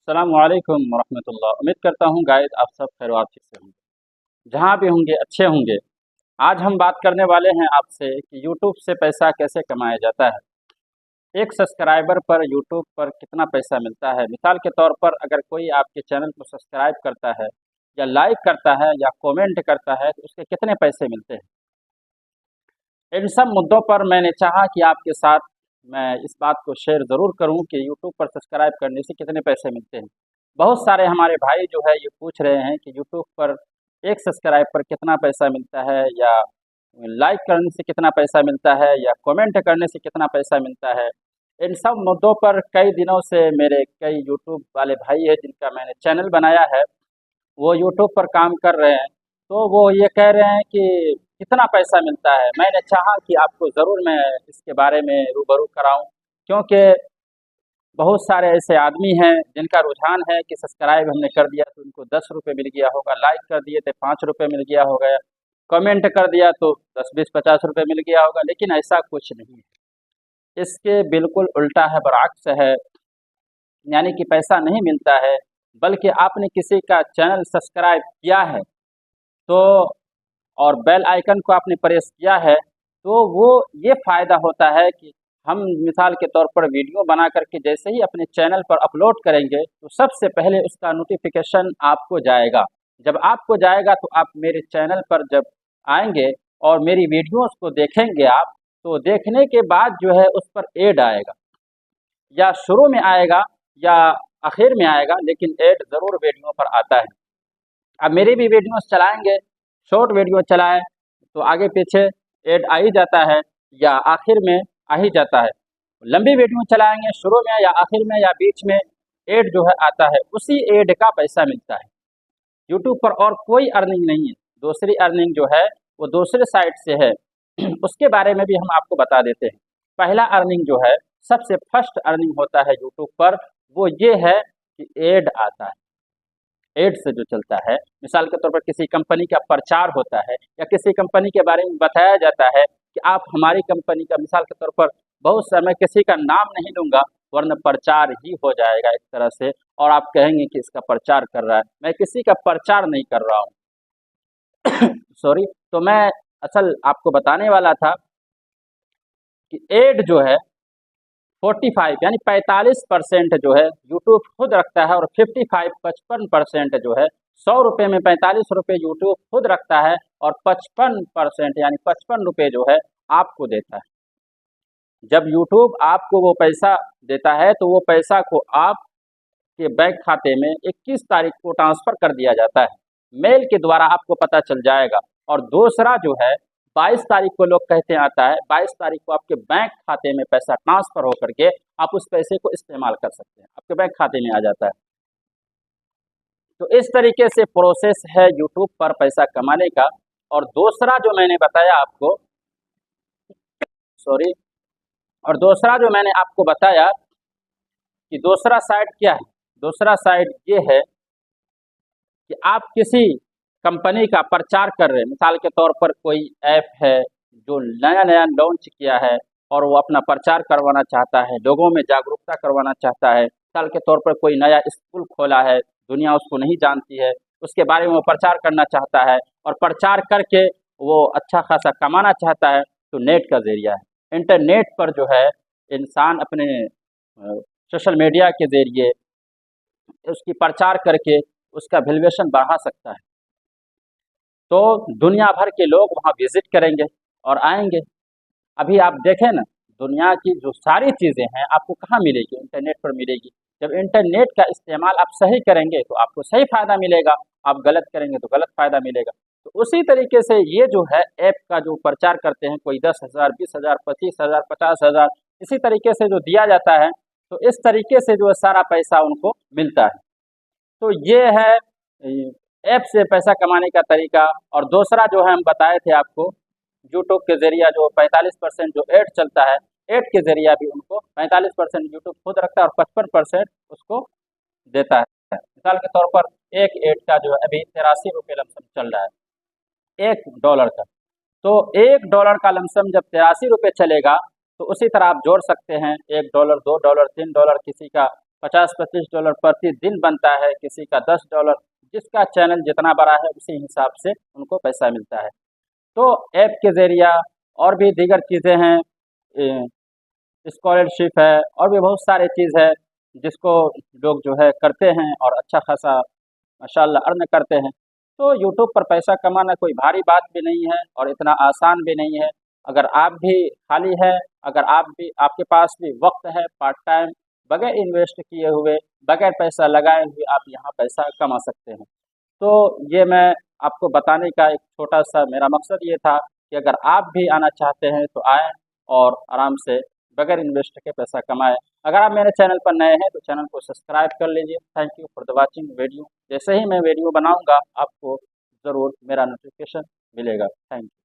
अस्सलामुअलैकुम वरहमतुल्लाह। उम्मीद करता हूँ गाइस आप सब खैरियत से होंगे, जहाँ भी होंगे अच्छे होंगे। आज हम बात करने वाले हैं आपसे कि यूट्यूब से पैसा कैसे कमाया जाता है। एक सब्सक्राइबर पर यूट्यूब पर कितना पैसा मिलता है। मिसाल के तौर पर अगर कोई आपके चैनल को सब्सक्राइब करता है या लाइक करता है या कमेंट करता है तो उसके कितने पैसे मिलते हैं। इन सब मुद्दों पर मैंने चाहा कि आपके साथ मैं इस बात को शेयर ज़रूर करूं कि यूट्यूब पर सब्सक्राइब करने से कितने पैसे मिलते हैं। बहुत सारे हमारे भाई जो है ये पूछ रहे हैं कि यूट्यूब पर एक सब्सक्राइब पर कितना पैसा मिलता है, या लाइक करने से कितना पैसा मिलता है, या कमेंट करने से कितना पैसा मिलता है। इन सब मुद्दों पर कई दिनों से मेरे कई यूट्यूब वाले भाई है जिनका मैंने चैनल बनाया है, वो यूट्यूब पर काम कर रहे हैं। तो वो ये कह रहे हैं कि कितना पैसा मिलता है। मैंने चाहा कि आपको ज़रूर मैं इसके बारे में रूबरू कराऊं, क्योंकि बहुत सारे ऐसे आदमी हैं जिनका रुझान है कि सब्सक्राइब हमने कर दिया तो उनको 10 रुपये मिल गया होगा, लाइक कर दिए तो 5 रुपये मिल गया होगा, कमेंट कर दिया तो 10 20 50 रुपये मिल गया होगा। लेकिन ऐसा कुछ नहीं है, इसके बिल्कुल उल्टा है, बरअक्स है। यानी कि पैसा नहीं मिलता है, बल्कि आपने किसी का चैनल सब्सक्राइब किया है तो और बेल आइकन को आपने प्रेस किया है तो वो ये फ़ायदा होता है कि हम मिसाल के तौर पर वीडियो बना करके जैसे ही अपने चैनल पर अपलोड करेंगे तो सबसे पहले उसका नोटिफिकेशन आपको जाएगा। जब आपको जाएगा तो आप मेरे चैनल पर जब आएंगे और मेरी वीडियोस को देखेंगे आप, तो देखने के बाद जो है उस पर ऐड आएगा, या शुरू में आएगा या आखिर में आएगा, लेकिन ऐड ज़रूर वीडियो पर आता है। अब मेरी भी वीडियोस चलाएंगे, शॉर्ट वीडियो चलाएं तो आगे पीछे ऐड आ ही जाता है या आखिर में आ ही जाता है। लंबी वीडियो चलाएंगे, शुरू में या आखिर में या बीच में ऐड जो है आता है, उसी ऐड का पैसा मिलता है यूट्यूब पर। और कोई अर्निंग नहीं है, दूसरी अर्निंग जो है वो दूसरे साइट से है। उसके बारे में भी हम आपको बता देते हैं। पहला अर्निंग जो है, सबसे फर्स्ट अर्निंग होता है यूट्यूब पर, वो ये है कि ऐड आता है। एड से जो चलता है, मिसाल के तौर पर किसी कंपनी का प्रचार होता है या किसी कंपनी के बारे में बताया जाता है कि आप हमारी कंपनी का, मिसाल के तौर पर बहुत सा, मैं किसी का नाम नहीं लूँगा वरना प्रचार ही हो जाएगा एक तरह से, और आप कहेंगे कि इसका प्रचार कर रहा है। मैं किसी का प्रचार नहीं कर रहा हूँ सॉरी। तो मैं असल आपको बताने वाला था कि एड जो है 45 यानी 45% जो है यूट्यूब खुद रखता है, और 55% जो है 100 रुपये में 45 रुपये यूट्यूब खुद रखता है, और 55% यानी 55 रुपये जो है आपको देता है। जब यूट्यूब आपको वो पैसा देता है तो वो पैसा को आपके बैंक खाते में 21 तारीख को ट्रांसफ़र कर दिया जाता है, मेल के द्वारा आपको पता चल जाएगा। और दूसरा जो है 22 तारीख को लोग कहते हैं आता है, 22 तारीख को आपके बैंक खाते में पैसा ट्रांसफ़र होकर के आप उस पैसे को इस्तेमाल कर सकते हैं, आपके बैंक खाते में आ जाता है। तो इस तरीके से प्रोसेस है यूट्यूब पर पैसा कमाने का। और दूसरा जो मैंने बताया आपको, सॉरी, और दूसरा जो मैंने आपको बताया कि दूसरा साइड क्या है, दूसरा साइड ये है कि आप किसी कंपनी का प्रचार कर रहे हैं। मिसाल के तौर पर कोई ऐप है जो नया नया लॉन्च किया है और वो अपना प्रचार करवाना चाहता है, लोगों में जागरूकता करवाना चाहता है। मिसाल के तौर पर कोई नया स्कूल खोला है, दुनिया उसको नहीं जानती है, उसके बारे में वो प्रचार करना चाहता है, और प्रचार करके वो अच्छा खासा कमाना चाहता है। तो नेट का ज़रिया है, इंटरनेट पर जो है इंसान अपने सोशल मीडिया के ज़रिए उसकी प्रचार करके उसका वैल्यूएशन बढ़ा सकता है। तो दुनिया भर के लोग वहाँ विज़िट करेंगे और आएंगे। अभी आप देखें ना, दुनिया की जो सारी चीज़ें हैं आपको कहाँ मिलेगी, इंटरनेट पर मिलेगी। जब इंटरनेट का इस्तेमाल आप सही करेंगे तो आपको सही फ़ायदा मिलेगा, आप गलत करेंगे तो गलत फ़ायदा मिलेगा। तो उसी तरीके से ये जो है ऐप का जो प्रचार करते हैं, कोई 10,000 20,000 25,000 50,000 इसी तरीके से जो दिया जाता है, तो इस तरीके से जो सारा पैसा उनको मिलता है। तो ये है ऐप से पैसा कमाने का तरीका। और दूसरा जो है हम बताए थे आपको, यूट्यूब के ज़रिया जो 45% जो ऐड चलता है, ऐड के ज़रिया भी उनको 45% यूट्यूब खुद रखता है और 55% उसको देता है। मिसाल के तौर पर एक ऐड का जो है अभी 83 रुपये लमसम चल रहा है $1 का। तो $1 का लमसम जब 83 रुपये चलेगा तो उसी तरह आप जोड़ सकते हैं $1 $2 $3, किसी का $50-25 प्रतिदिन बनता है, किसी का $10। जिसका चैनल जितना बड़ा है उसी हिसाब से उनको पैसा मिलता है। तो ऐप के ज़रिया और भी दीगर चीज़ें हैं, स्कॉलरशिप है और भी बहुत सारे चीज़ है जिसको लोग जो है करते हैं और अच्छा खासा माशाल्लाह अर्न करते हैं। तो यूट्यूब पर पैसा कमाना कोई भारी बात भी नहीं है और इतना आसान भी नहीं है। अगर आप भी खाली है, अगर आपके पास भी वक्त है, पार्ट टाइम बगैर इन्वेस्ट किए हुए, बगैर पैसा लगाए हुए आप यहाँ पैसा कमा सकते हैं। तो ये मैं आपको बताने का एक छोटा सा मेरा मकसद ये था कि अगर आप भी आना चाहते हैं तो आएँ और आराम से बगैर इन्वेस्ट के पैसा कमाएँ। अगर आप मेरे चैनल पर नए हैं तो चैनल को सब्सक्राइब कर लीजिए। Thank you for the watching video. जैसे ही मैं वीडियो बनाऊंगा आपको ज़रूर मेरा नोटिफिकेशन मिलेगा। Thank you.